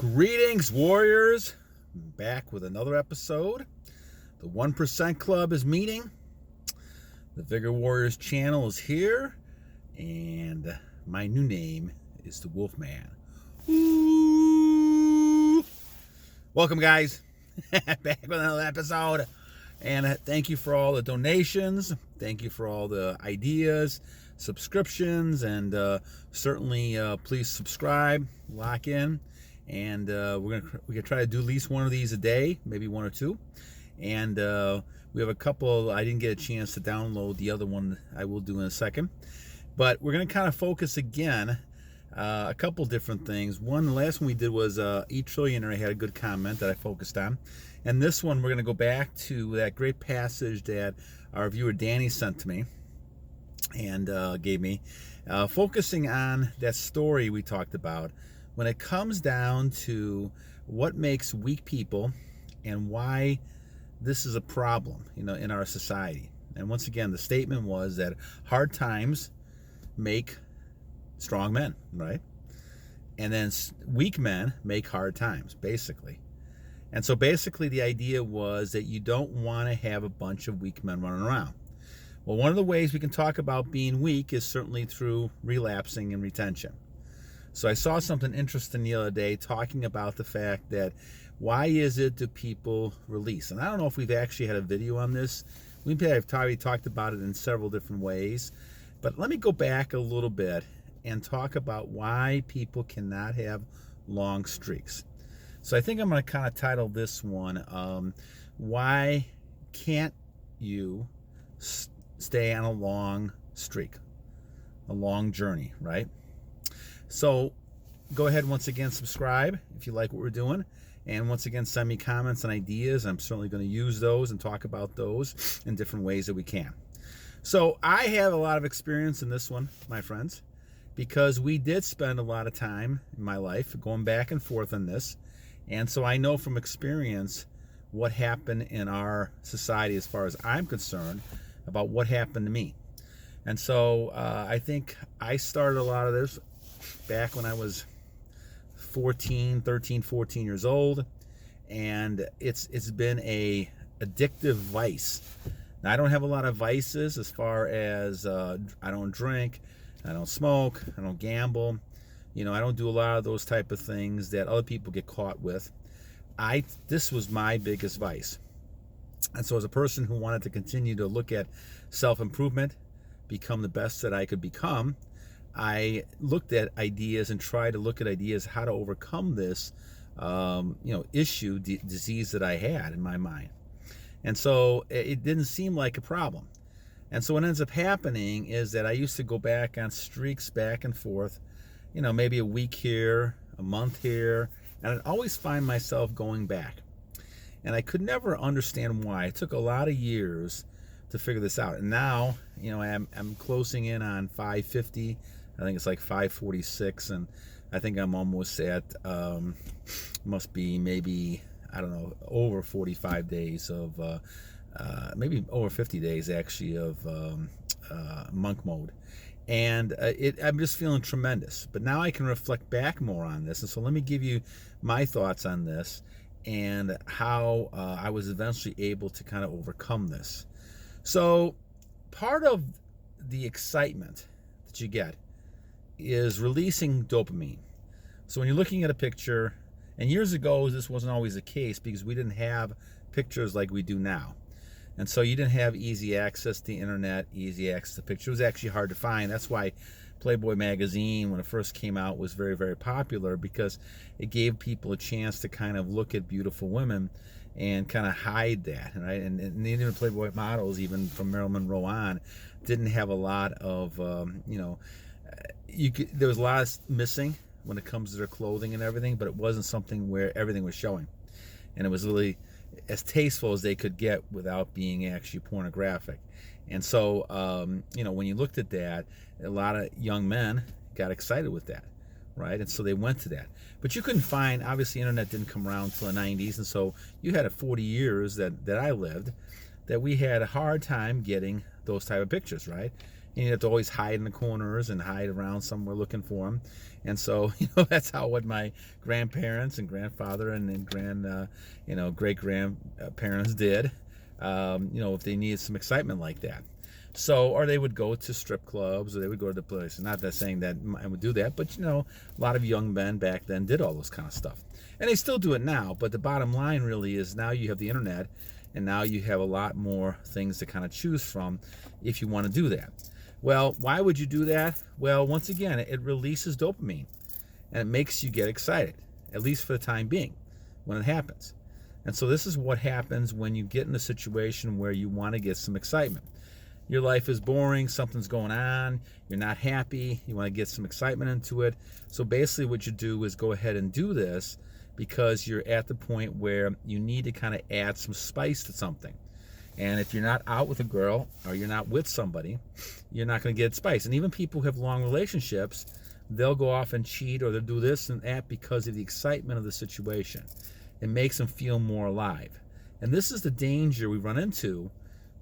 Greetings, warriors. Back with another episode. The 1% Club is meeting. The Vigor Warriors channel is here. And my new name is the Wolfman. Ooh. Welcome, guys. Back with another episode. And thank you for all the donations. Thank you for all the ideas, subscriptions, and certainly please subscribe, lock in. And we're gonna try to do at least one of these a day, maybe one or two. And we have a couple. I didn't get a chance to download the other one. I will do in a second. But we're gonna kind of focus again a couple different things. One, the last one we did was E-Trillionaire had a good comment that I focused on. And this one, we're gonna go back to that great passage that our viewer Danny sent to me and gave me, focusing on that story we talked about. When it comes down to what makes weak people and why this is a problem, in our society. And once again, the statement was that hard times make strong men, right? And then weak men make hard times, basically. And so basically the idea was that you don't want to have a bunch of weak men running around. Well, one of the ways we can talk about being weak is certainly through relapsing and retention. So I saw something interesting the other day talking about the fact that why is it that people release? And I don't know if we've actually had a video on this. We've probably talked about it in several different ways. But let me go back a little bit and talk about why people cannot have long streaks. So I think I'm going to kind of title this one, Why Can't You Stay on a Long Streak? A long journey, right? So go ahead, once again, subscribe if you like what we're doing. And once again, send me comments and ideas. I'm certainly going to use those and talk about those in different ways that we can. So I have a lot of experience in this one, my friends, because we did spend a lot of time in my life going back and forth on this. And so I know from experience what happened in our society as far as I'm concerned about what happened to me. And so I think I started a lot of this back when I was 13, 14 years old, and it's been a addictive vice. Now, I don't have a lot of vices as far as I don't drink, I don't smoke, I don't gamble, I don't do a lot of those type of things that other people get caught with. This was my biggest vice. And so as a person who wanted to continue to look at self-improvement, become the best that I could become, I looked at ideas and tried to look at ideas how to overcome this, disease that I had in my mind. And so it didn't seem like a problem. And so what ends up happening is that I used to go back on streaks back and forth, maybe a week here, a month here, and I'd always find myself going back. And I could never understand why. It took a lot of years to figure this out. And now, I'm closing in on 550. I think it's like 546, and I think I'm almost at, must be maybe, I don't know, over 45 days of, maybe over 50 days actually of monk mode. And I'm just feeling tremendous. But now I can reflect back more on this. And so let me give you my thoughts on this and how I was eventually able to kind of overcome this. So part of the excitement that you get is releasing dopamine. So when you're looking at a picture, and years ago this wasn't always the case because we didn't have pictures like we do now. And so you didn't have easy access to the internet, easy access to pictures. It was actually hard to find. That's why Playboy magazine, when it first came out, was very, very popular, because it gave people a chance to kind of look at beautiful women and kind of hide that, right? And even Playboy models, even from Marilyn Monroe on, didn't have a lot of, there was a lot missing when it comes to their clothing and everything, but it wasn't something where everything was showing. And it was really as tasteful as they could get without being actually pornographic. And so, when you looked at that, a lot of young men got excited with that, right? And so they went to that. But you couldn't find, obviously, internet didn't come around until the 90s, and so you had 40 years that I lived that we had a hard time getting those type of pictures, right? And you have to always hide in the corners and hide around somewhere looking for them. And so, that's how what my grandparents and grandfather and great grandparents did. If they needed some excitement like that. So, or they would go to strip clubs, or they would go to the place. Not that saying that I would do that, but a lot of young men back then did all this kind of stuff, and they still do it now. But the bottom line really is now you have the internet, and now you have a lot more things to kind of choose from if you want to do that. Well, why would you do that? Well, once again, it releases dopamine, and it makes you get excited, at least for the time being, when it happens. And so this is what happens when you get in a situation where you want to get some excitement. Your life is boring, something's going on, you're not happy, you want to get some excitement into it. So basically what you do is go ahead and do this because you're at the point where you need to kind of add some spice to something. And if you're not out with a girl or you're not with somebody, you're not going to get spice. And even people who have long relationships, they'll go off and cheat or they'll do this and that because of the excitement of the situation. It makes them feel more alive. And this is the danger we run into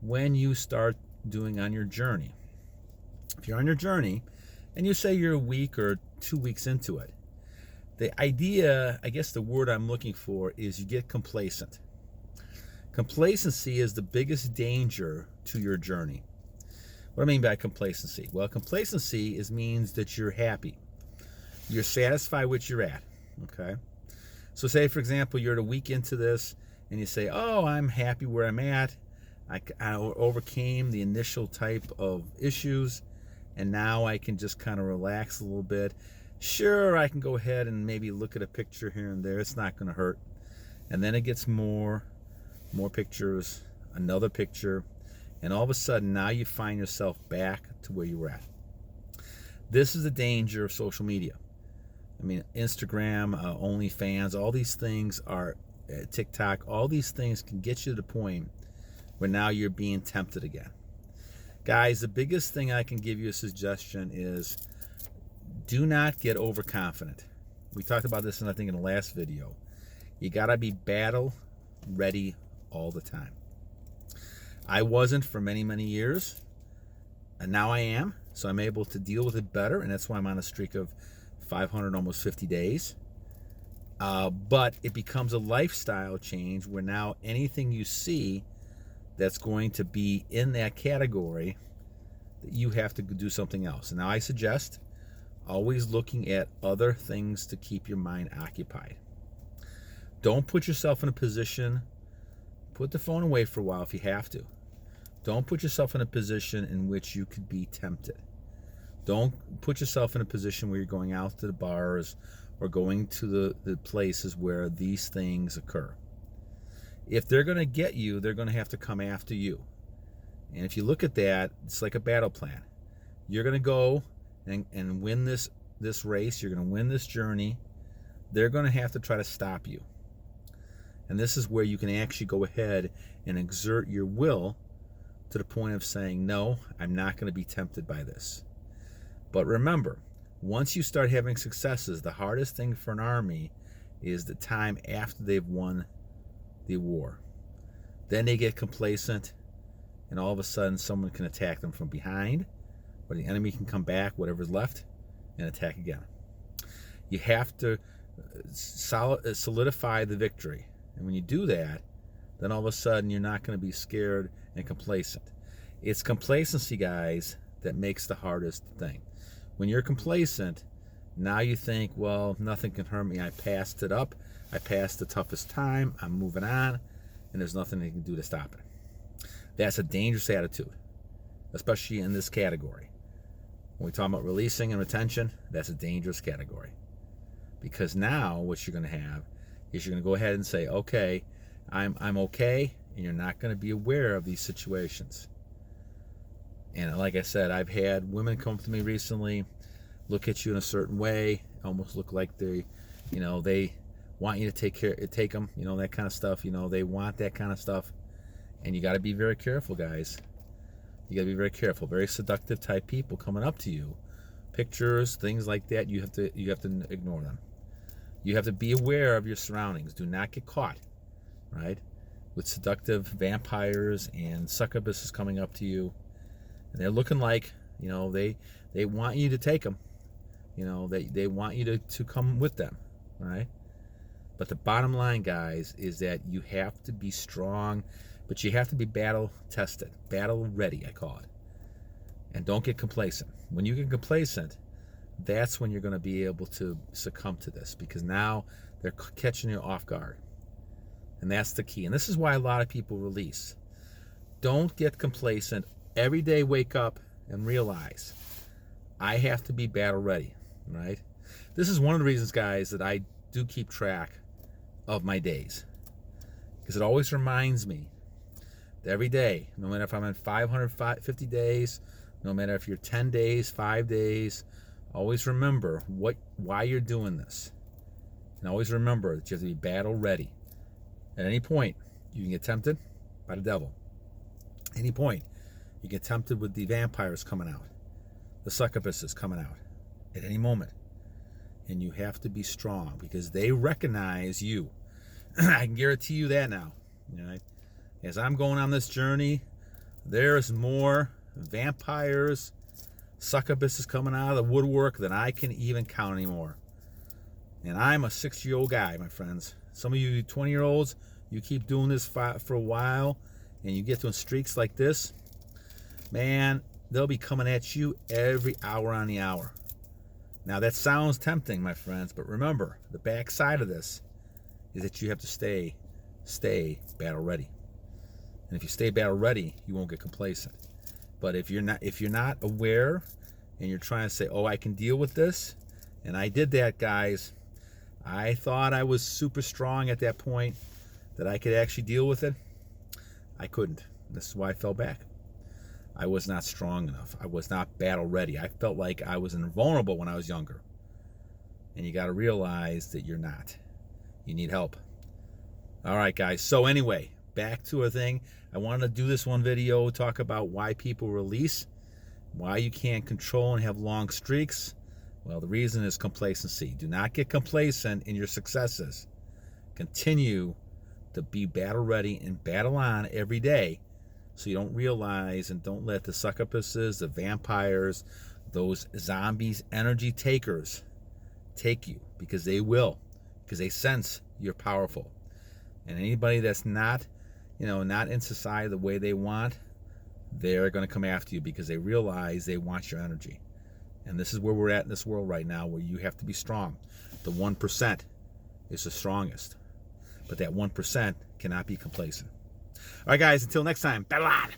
when you start doing on your journey. If you're on your journey and you say you're a week or 2 weeks into it, the idea, I guess the word I'm looking for is you get complacent. Complacency is the biggest danger to your journey. What do I mean by complacency? Well, complacency means that you're happy. You're satisfied with where you're at. Okay? So say, for example, you're a week into this and you say, oh, I'm happy where I'm at. I overcame the initial type of issues, and now I can just kind of relax a little bit. Sure, I can go ahead and maybe look at a picture here and there. It's not going to hurt. And then it gets more pictures, another picture, and all of a sudden now you find yourself back to where you were at. This is the danger of social media. I mean, Instagram, OnlyFans, all these things are TikTok, all these things can get you to the point where now you're being tempted again. Guys, the biggest thing I can give you a suggestion is do not get overconfident. We talked about this, I think, in the last video. You got to be battle ready all the time. I wasn't for many, many years, and now I am, so I'm able to deal with it better, and that's why I'm on a streak of 500, almost 50 days. But it becomes a lifestyle change where now anything you see that's going to be in that category, that you have to do something else. And now I suggest always looking at other things to keep your mind occupied. Don't put yourself in a position, put the phone away for a while if you have to. Don't put yourself in a position in which you could be tempted. Don't put yourself in a position where you're going out to the bars or going to the places where these things occur. If they're going to get you, they're going to have to come after you. And if you look at that, it's like a battle plan. You're going to go and win this race. You're going to win this journey. They're going to have to try to stop you. And this is where you can actually go ahead and exert your will to the point of saying, no, I'm not going to be tempted by this. But remember, once you start having successes, the hardest thing for an army is the time after they've won the war. Then they get complacent, and all of a sudden someone can attack them from behind, or the enemy can come back, whatever's left, and attack again. You have to solidify the victory. And when you do that, then all of a sudden you're not going to be scared and complacent. It's complacency, guys, that makes the hardest thing. When you're complacent, now you think, well, nothing can hurt me. I passed it up. I passed the toughest time. I'm moving on, and there's nothing they can do to stop it. That's a dangerous attitude, especially in this category. When we talk about releasing and retention, that's a dangerous category. Because now what you're going to have is you're going to go ahead and say, okay, I'm okay, and you're not going to be aware of these situations. And like I said, I've had women come to me recently, look at you in a certain way, almost look like they want you to take them, that kind of stuff. They want that kind of stuff. And you got to be very careful, guys. You got to be very careful. Very seductive type people coming up to you, pictures, things like that. You have to ignore them. You have to be aware of your surroundings. Do not get caught, right, with seductive vampires and succubuses coming up to you, and they're looking like You know, they want you to take them. You know, they want you to come with them, right? But the bottom line, guys, is that you have to be strong, but you have to be battle tested, battle ready, I call it. And don't get complacent. When you get complacent, that's when you're going to be able to succumb to this, because now they're catching you off guard. And that's the key. And this is why a lot of people release. Don't get complacent. Every day wake up and realize I have to be battle ready, right? This is one of the reasons, guys, that I do keep track of my days, because it always reminds me that every day, no matter if I'm in 550 days, no matter if you're 10 days, 5 days, always remember why you're doing this. And always remember that you have to be battle ready. At any point, you can get tempted by the devil. At any point, you get tempted with the vampires coming out, the succubuses coming out at any moment. And you have to be strong, because they recognize you. I can guarantee you that now. Right? As I'm going on this journey, there's more vampires, succubuses coming out of the woodwork than I can even count anymore. And I'm a 60-year-old guy, my friends. Some of you 20-year-olds, you keep doing this for a while, and you get to streaks like this, man, they'll be coming at you every hour on the hour. Now, that sounds tempting, my friends, but remember, the backside of this is that you have to stay battle ready. And if you stay battle ready, you won't get complacent. But if you're not aware and you're trying to say, oh, I can deal with this, and I did that, guys. I thought I was super strong at that point, that I could actually deal with it. I couldn't. This is why I fell back. I was not strong enough. I was not battle ready. I felt like I was invulnerable when I was younger. And you got to realize that you're not. You need help. All right, guys. So anyway, back to a thing. I wanted to do this one video, talk about why people release, why you can't control and have long streaks. Well, the reason is complacency. Do not get complacent in your successes. Continue to be battle ready and battle on every day, so you don't realize and don't let the succubuses, the vampires, those zombies, energy takers take you, because they will, because they sense you're powerful. And anybody that's not in society the way they want, they're going to come after you, because they realize they want your energy. And this is where we're at in this world right now, where you have to be strong. The 1% is the strongest, but that 1% cannot be complacent. All right, guys, until next time, battle on!